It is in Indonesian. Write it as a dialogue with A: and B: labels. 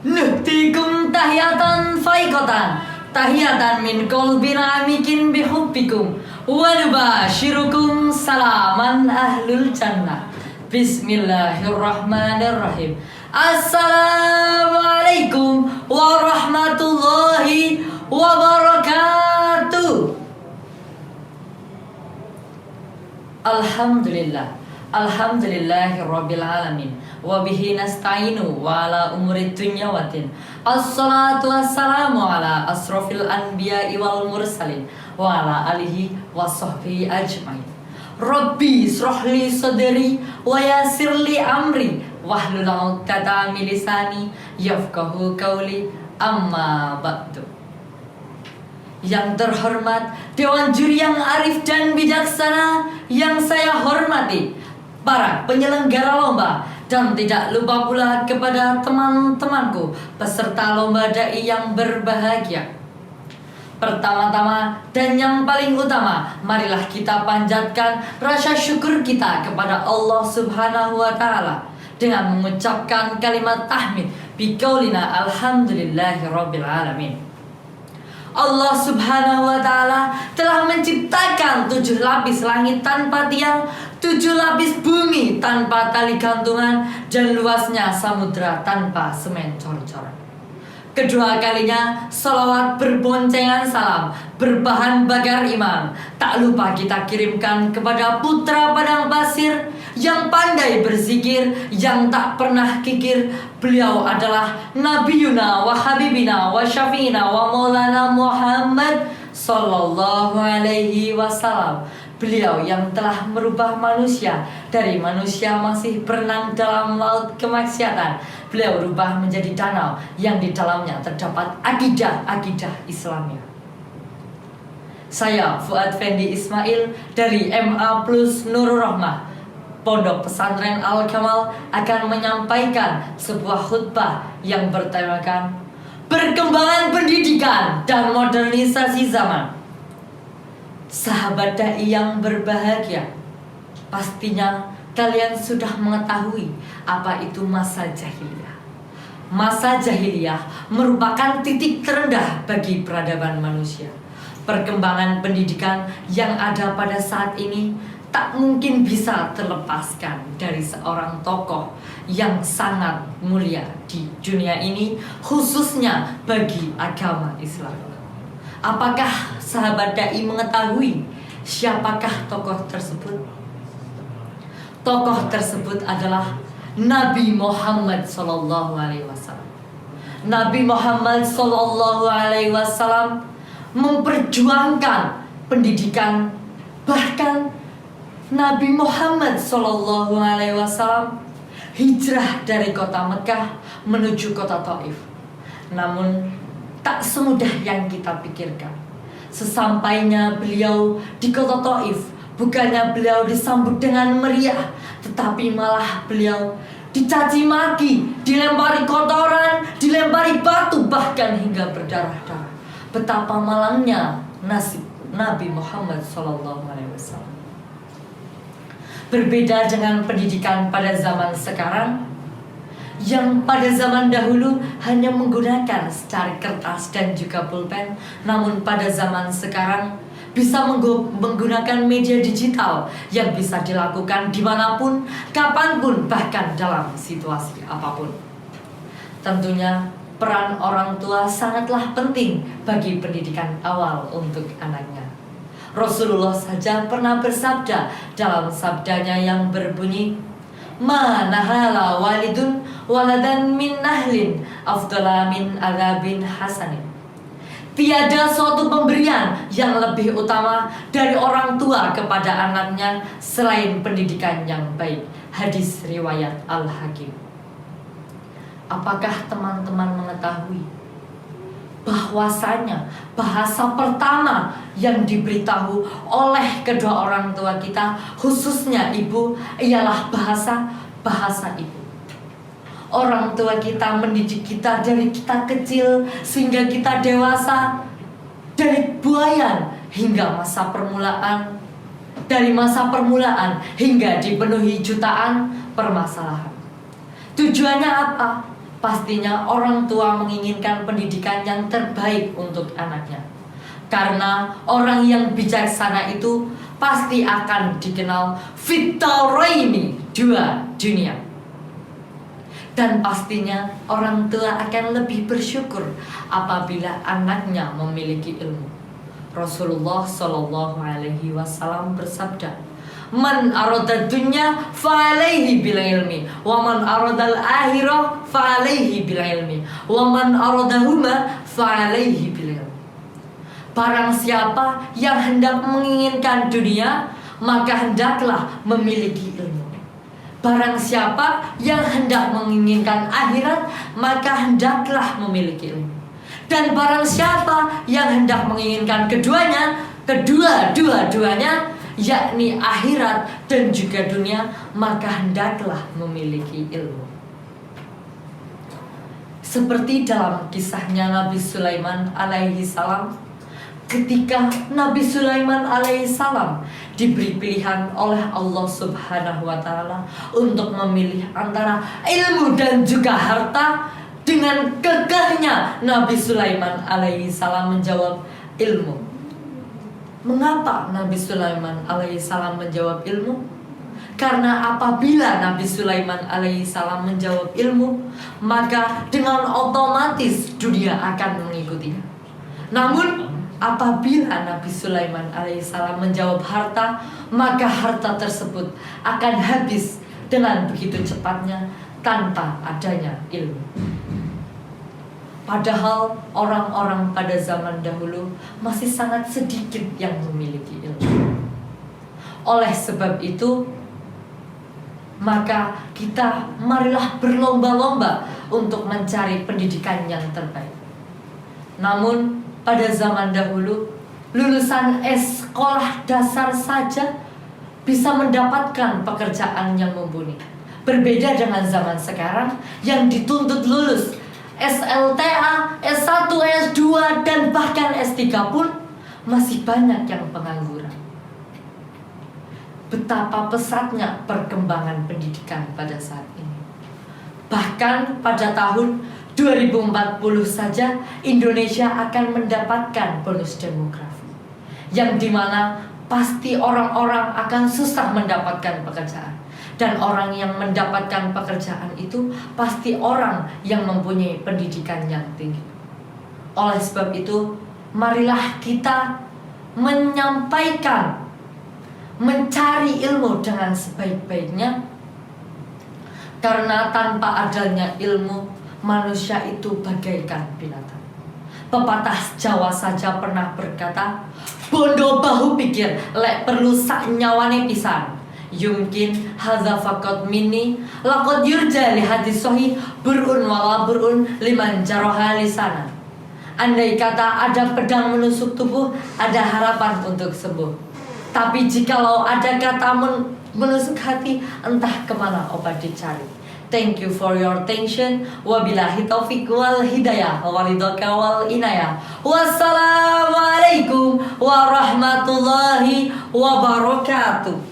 A: Nuhtikum tahiyatan faiqatan, tahiyatan min qalbin amikin bihubbikum, wa nubashirukum salaman ahlul jannah. Bismillahirrahmanirrahim. Assalamualaikum warahmatullahi wabarakatuh. Alhamdulillah, alhamdulillahirabbil alamin, wa bihi nasta'inu wa ala umuri dunya waddin. Assalatu wassalamu ala asrofil anbiya'i wal mursalin wa ala alihi wa sahbihi ajmain. Rabbi srohli sadri wa yassirli amri wahlul 'uqdatam min lisani yafqahu qawli, amma ba'du. Yang terhormat Dewan Juri yang arif dan bijaksana yang saya hormati, para penyelenggara lomba, dan tidak lupa pula kepada teman-temanku peserta lomba dai yang berbahagia. Pertama-tama dan yang paling utama, marilah kita panjatkan rasa syukur kita kepada Allah Subhanahu wa Ta'ala dengan mengucapkan kalimat tahmid biqaulina alhamdulillahirabbil alamin. Allah Subhanahu wa Ta'ala telah menciptakan 7 lapis langit tanpa tiang, 7 lapis bumi tanpa tali gantungan, dan luasnya samudra tanpa semen cor-coran. Kedua kalinya salawat berboncengan salam berbahan bakar iman tak lupa kita kirimkan kepada putra padang pasir yang pandai berzikir, yang tak pernah kikir. Beliau adalah Nabiyuna wa Habibina wa Syafi'ina wa Maulana Muhammad sallallahu alaihi wasallam. Beliau yang telah merubah manusia dari manusia masih berenang dalam laut kemaksiatan. Beliau rubah menjadi danau yang di dalamnya terdapat akidah-akidah Islamnya. Saya Fuad Fendi Ismail dari MA Plus Nurul Rahmah Pondok Pesantren Al-Kamal akan menyampaikan sebuah khutbah yang bertemakan perkembangan pendidikan dan modernisasi zaman. Sahabat dai yang berbahagia, pastinya kalian sudah mengetahui apa itu masa jahiliyah. Masa jahiliyah merupakan titik terendah bagi peradaban manusia. Perkembangan pendidikan yang ada pada saat ini tak mungkin bisa terlepaskan dari seorang tokoh yang sangat mulia di dunia ini, khususnya bagi agama Islam. Apakah sahabat dai mengetahui siapakah tokoh tersebut? Tokoh tersebut adalah Nabi Muhammad SAW. Nabi Muhammad SAW memperjuangkan pendidikan. Bahkan Nabi Muhammad SAW hijrah dari kota Mekah menuju kota Taif. Namun tak semudah yang kita pikirkan. Sesampainya beliau di kota Taif, bukannya beliau disambut dengan meriah, tetapi malah beliau dicaci maki, dilempari kotoran, dilempari batu, bahkan hingga berdarah-darah. Betapa malangnya nasib Nabi Muhammad SAW. Berbeda dengan pendidikan pada zaman sekarang, yang pada zaman dahulu hanya menggunakan secari kertas dan juga pulpen, namun pada zaman sekarang bisa menggunakan media digital yang bisa dilakukan dimanapun, kapanpun, bahkan dalam situasi apapun. Tentunya peran orang tua sangatlah penting bagi pendidikan awal untuk anaknya. Rasulullah saja pernah bersabda dalam sabdanya yang berbunyi, "Ma nahala walidun waladan min nahlin afdala min adabin hasanin." Tiada suatu pemberian yang lebih utama dari orang tua kepada anaknya selain pendidikan yang baik. Hadis riwayat Al-Hakim. Apakah teman-teman mengetahui bahwasanya bahasa pertama yang diberitahu oleh kedua orang tua kita, khususnya ibu, ialah bahasa ibu. Orang tua kita mendidik kita dari kita kecil sehingga kita dewasa, dari buayan hingga masa permulaan, dari masa permulaan hingga dipenuhi jutaan permasalahan. Tujuannya apa? pastinya orang tua menginginkan pendidikan yang terbaik untuk anaknya. Karena orang yang bijaksana itu pasti akan dikenal fitaraini, dua dunia. Dan pastinya orang tua akan lebih bersyukur apabila anaknya memiliki ilmu. Rasulullah Shallallahu Alaihi Wasallam bersabda, "Man arada dunya fa alaihi bil ilmi, wa man aradal akhirah fa alaihi bil ilmi, wa man aradahuma fa alaihi bil ilmi." Barang siapa yang hendak menginginkan dunia, maka hendaklah memiliki ilmu. Barang siapa yang hendak menginginkan akhirat, maka hendaklah memiliki ilmu. Dan barang siapa yang hendak menginginkan keduanya, kedua-duanya, yakni akhirat dan juga dunia, maka hendaklah memiliki ilmu. Seperti dalam kisahnya Nabi Sulaiman alaihi salam, ketika Nabi Sulaiman alaihissalam diberi pilihan oleh Allah Subhanahu wa Ta'ala untuk memilih antara ilmu dan juga harta, dengan kekehnya Nabi Sulaiman alaihissalam menjawab ilmu. Mengapa Nabi Sulaiman alaihissalam menjawab ilmu? Karena apabila Nabi Sulaiman alaihissalam menjawab ilmu, maka dengan otomatis dunia akan mengikutinya. Namun apabila Nabi Sulaiman alaihissalam menjawab harta, maka harta tersebut akan habis dengan begitu cepatnya tanpa adanya ilmu. Padahal orang-orang pada zaman dahulu masih sangat sedikit yang memiliki ilmu. Oleh sebab itu, maka kita marilah berlomba-lomba untuk mencari pendidikan yang terbaik. Namun pada zaman dahulu, lulusan sekolah dasar saja bisa mendapatkan pekerjaan yang mumpuni. Berbeda dengan zaman sekarang yang dituntut lulus SLTA, S1, S2, dan bahkan S3 pun masih banyak yang pengangguran. Betapa pesatnya perkembangan pendidikan pada saat ini. Bahkan pada tahun 2040 saja Indonesia akan mendapatkan bonus demografi, yang dimana pasti orang-orang akan susah mendapatkan pekerjaan. Dan orang yang mendapatkan pekerjaan itu pasti orang yang mempunyai pendidikan yang tinggi. Oleh sebab itu, marilah kita menyampaikan, mencari ilmu dengan sebaik-baiknya. Karena tanpa adanya ilmu, manusia itu bagaikan binatang. Pepatah Jawa saja pernah berkata, "Bondo bahu pikir, lek perlu sak nyawane pisan. Yumkin hadza faqat minni, laqad yurja li hadis sahih burun wala burun liman jaraha lisana." Andai kata ada pedang menusuk tubuh, ada harapan untuk sembuh. Tapi jikalau ada kata menusuk hati, entah kemana obat dicari. Thank you for your attention. Wabillahi taufiq wal hidayah walidaka wal inayah. Wassalamualaikum warahmatullahi wabarakatuh.